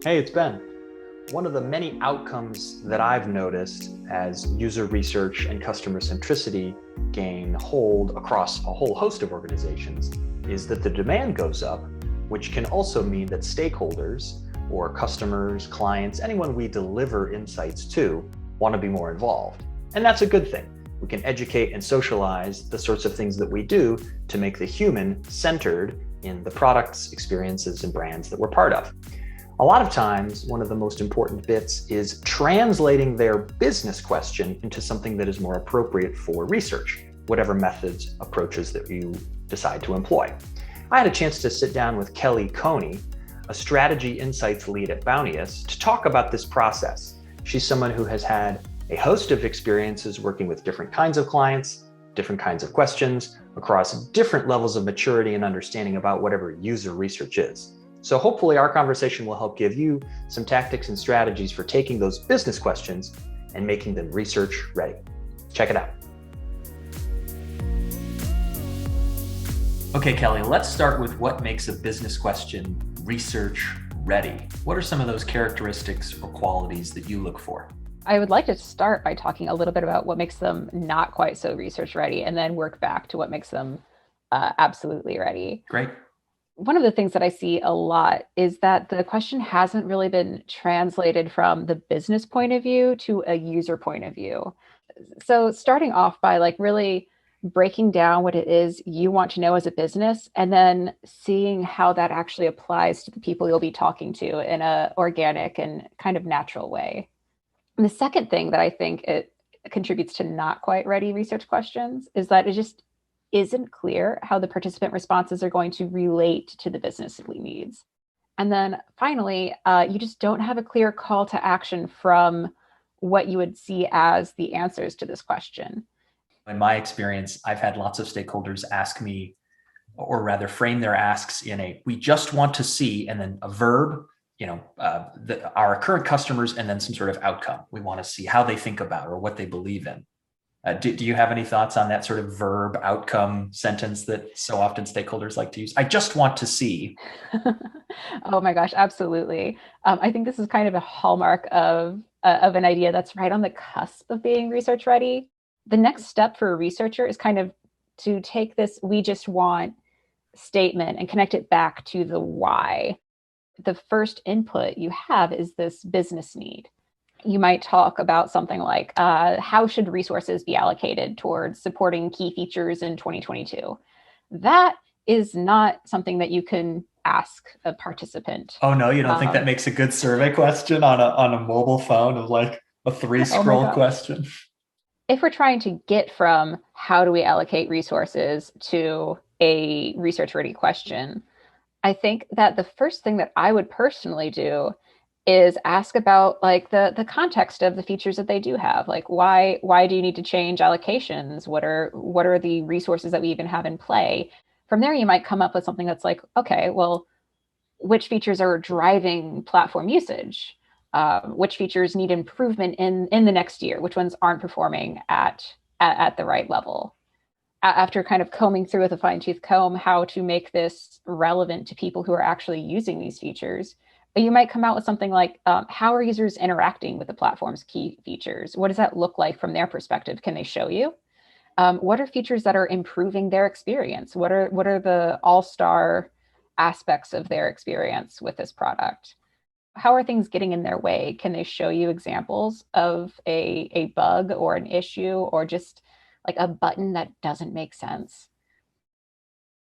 Hey, it's Ben. One of the many outcomes that I've noticed as user research and customer centricity gain hold across a whole host of organizations is that the demand goes up, which can also mean that stakeholders or customers, clients, anyone we deliver insights to want to be more involved. And that's a good thing. We can educate and socialize the sorts of things that we do to make the human centered in the products, experiences, and brands that we're part of. A lot of times, one of the most important bits is translating their business question into something that is more appropriate for research, whatever methods, approaches that you decide to employ. I had a chance to sit down with Kelly Coney, a strategy insights lead at Bounteous, to talk about this process. She's someone who has had a host of experiences working with different kinds of clients, different kinds of questions, across different levels of maturity and understanding about whatever user research is. So hopefully our conversation will help give you some tactics and strategies for taking those business questions and making them research ready. Check it out. Okay, Kelly, let's start with what makes a business question research ready. What are some of those characteristics or qualities that you look for? I would like to start by talking a little bit about what makes them not quite so research ready, and then work back to what makes them absolutely ready. Great. One of the things that I see a lot is that the question hasn't really been translated from the business point of view to a user point of view. So starting off by really breaking down what it is you want to know as a business, and then seeing how that actually applies to the people you'll be talking to in a organic and kind of natural way. And the second thing that I think it contributes to not quite ready research questions is that it just isn't clear how the participant responses are going to relate to the business needs. And then finally, you just don't have a clear call to action from what you would see as the answers to this question. In my experience, I've had lots of stakeholders ask me, or rather frame their asks in we just want to see, and then a verb, our current customers, and then some sort of outcome. We want to see how they think about or what they believe in. Do you have any thoughts on that sort of verb outcome sentence that so often stakeholders like to use? I just want to see. Oh my gosh, absolutely. I think this is kind of a hallmark of an idea that's right on the cusp of being research ready. The next step for a researcher is kind of to take this "we just want" statement and connect it back to the why. The first input you have is this business need. You might talk about something like, how should resources be allocated towards supporting key features in 2022? That is not something that you can ask a participant. Oh no, you don't think that makes a good survey question on a mobile phone of a 3-scroll question? If we're trying to get from how do we allocate resources to a research-ready question, I think that the first thing that I would personally do is ask about the context of the features that they do have. Why do you need to change allocations? What are the resources that we even have in play? From there, you might come up with something that's okay, well, which features are driving platform usage? Which features need improvement in the next year? Which ones aren't performing at the right level? After kind of combing through with a fine-tooth comb how to make this relevant to people who are actually using these features, you might come out with something like, how are users interacting with the platform's key features? What does that look like from their perspective? Can they show you? What are features that are improving their experience? What are the all-star aspects of their experience with this product? How are things getting in their way? Can they show you examples of a bug or an issue, or just a button that doesn't make sense?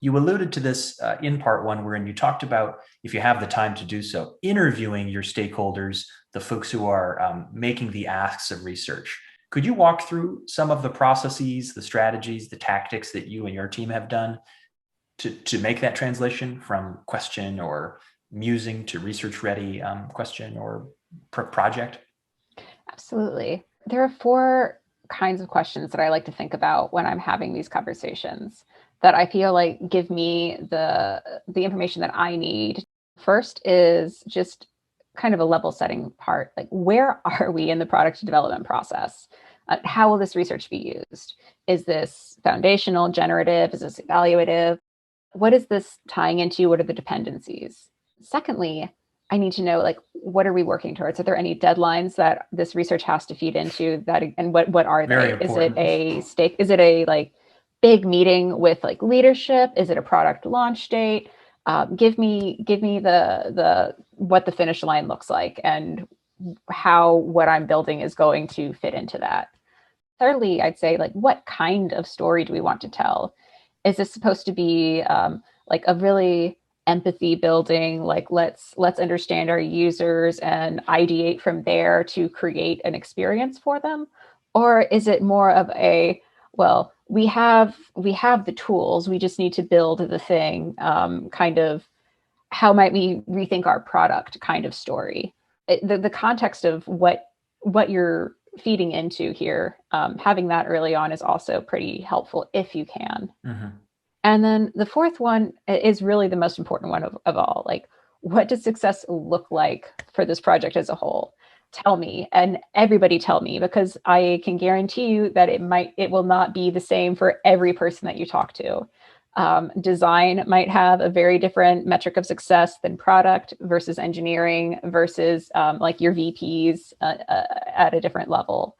You alluded to this in part one, wherein you talked about, if you have the time to do so, interviewing your stakeholders, the folks who are making the asks of research. Could you walk through some of the processes, the strategies, the tactics that you and your team have done to make that translation from question or musing to research ready question or project? Absolutely. There are 4 kinds of questions that I like to think about when I'm having these conversations that I feel give me the information that I need. First is just kind of a level setting part. Where are we in the product development process? How will this research be used? Is this foundational, generative? Is this evaluative? What is this tying into? What are the dependencies? Secondly, I need to know what are we working towards? Are there any deadlines that this research has to feed into that, and what are Very they? important. Is it a like big meeting with like leadership? Is it a product launch date? Give me the what the finish line looks like and how what I'm building is going to fit into that. Thirdly, I'd say like what kind of story do we want to tell? Is this supposed to be like a really empathy building, like let's understand our users and ideate from there to create an experience for them? Or is it more of a, well, we have the tools, we just need to build the thing, kind of how might we rethink our product kind of story? The context of what you're feeding into here, having that early on is also pretty helpful if you can. Mm-hmm. And then the fourth one is really the most important one of all. Like, what does success look like for this project as a whole? Tell me, and everybody tell me, because I can guarantee you that it will not be the same for every person that you talk to. Design might have a very different metric of success than product versus engineering versus like your VPs at a different level.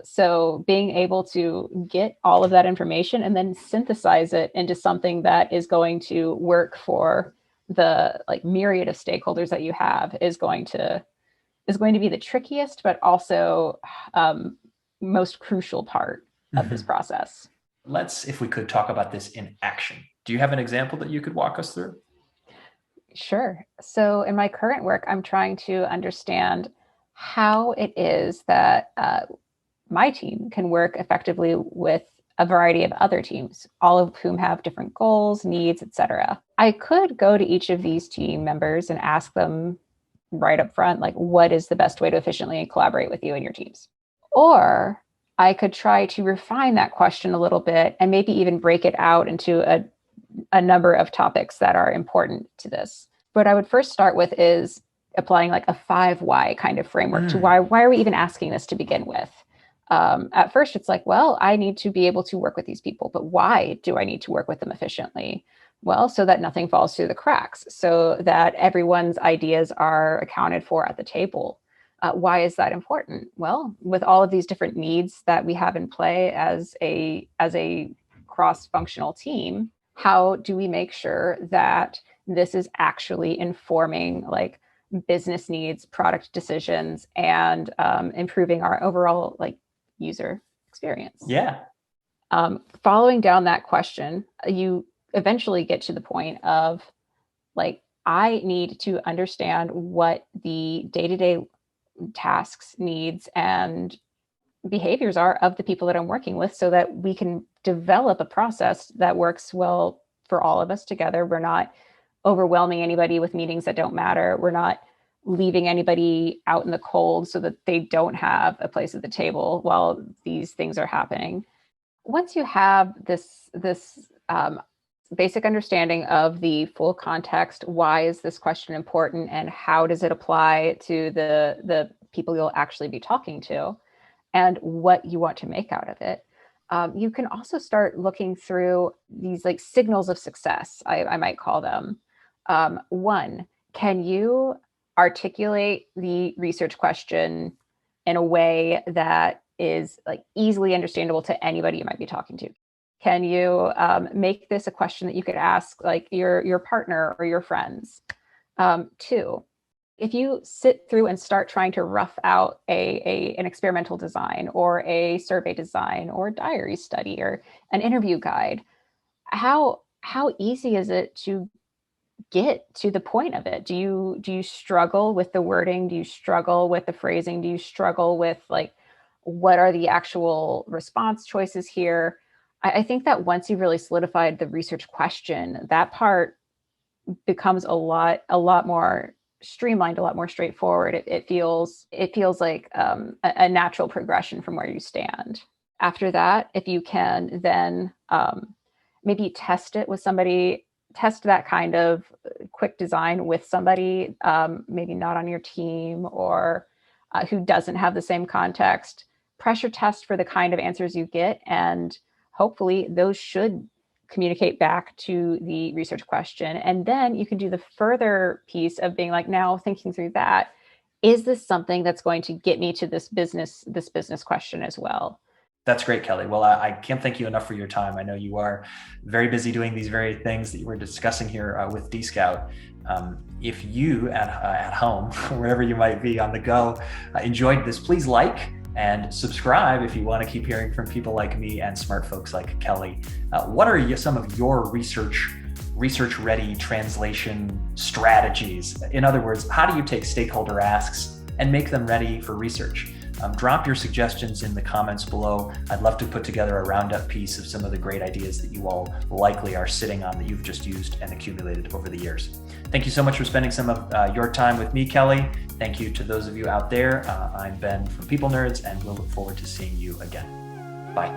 So being able to get all of that information and then synthesize it into something that is going to work for the like myriad of stakeholders that you have is going to be the trickiest, but also most crucial part of this process. Let's, if we could, talk about this in action. Do you have an example that you could walk us through? Sure. So in my current work, I'm trying to understand how it is that my team can work effectively with a variety of other teams, all of whom have different goals, needs, etc. I could go to each of these team members and ask them right up front, like, what is the best way to efficiently collaborate with you and your teams? Or I could try to refine that question a little bit and maybe even break it out into a number of topics that are important to this. What I would first start with is applying like a 5 why kind of framework to why are we even asking this to begin with? At first, it's like, well, I need to be able to work with these people, but why do I need to work with them efficiently? Well, so that nothing falls through the cracks, so that everyone's ideas are accounted for at the table. Why is that important? Well, with all of these different needs that we have in play as a cross-functional team, how do we make sure that this is actually informing like business needs, product decisions, and improving our overall like user experience? Yeah. Following down that question, you eventually get to the point of like, I need to understand what the day-to-day tasks, needs, and behaviors are of the people that I'm working with so that we can develop a process that works well for all of us together. We're not overwhelming anybody with meetings that don't matter. We're not leaving anybody out in the cold so that they don't have a place at the table while these things are happening. Once you have this basic understanding of the full context, why is this question important and how does it apply to the people you'll actually be talking to and what you want to make out of it, you can also start looking through these like signals of success, I might call them. One, can you articulate the research question in a way that is like easily understandable to anybody you might be talking to? Can you make this a question that you could ask like your partner or your friends? Two, if you sit through and start trying to rough out an experimental design or a survey design or a diary study or an interview guide, how easy is it to get to the point of it? Do you struggle with the wording? Do you struggle with the phrasing? Do you struggle with like, what are the actual response choices here? I think that once you've really solidified the research question, that part becomes a lot more streamlined, a lot more straightforward. It feels like a natural progression from where you stand. After that, if you can then maybe test it with somebody, test that kind of quick design with somebody, maybe not on your team or who doesn't have the same context, pressure test for the kind of answers you get. And hopefully those should communicate back to the research question. And then you can do the further piece of being like, now thinking through that, is this something that's going to get me to this business question as well? That's great, Kelly. Well, I can't thank you enough for your time. I know you are very busy doing these very things that you were discussing here with Dscout. If you at home, wherever you might be on the go, enjoyed this, please like and subscribe if you want to keep hearing from people like me and smart folks like Kelly. What are some of your research-ready translation strategies? In other words, how do you take stakeholder asks and make them ready for research? Drop your suggestions in the comments below. I'd love to put together a roundup piece of some of the great ideas that you all likely are sitting on that you've just used and accumulated over the years. Thank you so much for spending some of your time with me, Kelly. Thank you to those of you out there. I'm Ben from People Nerds, and we'll look forward to seeing you again. Bye.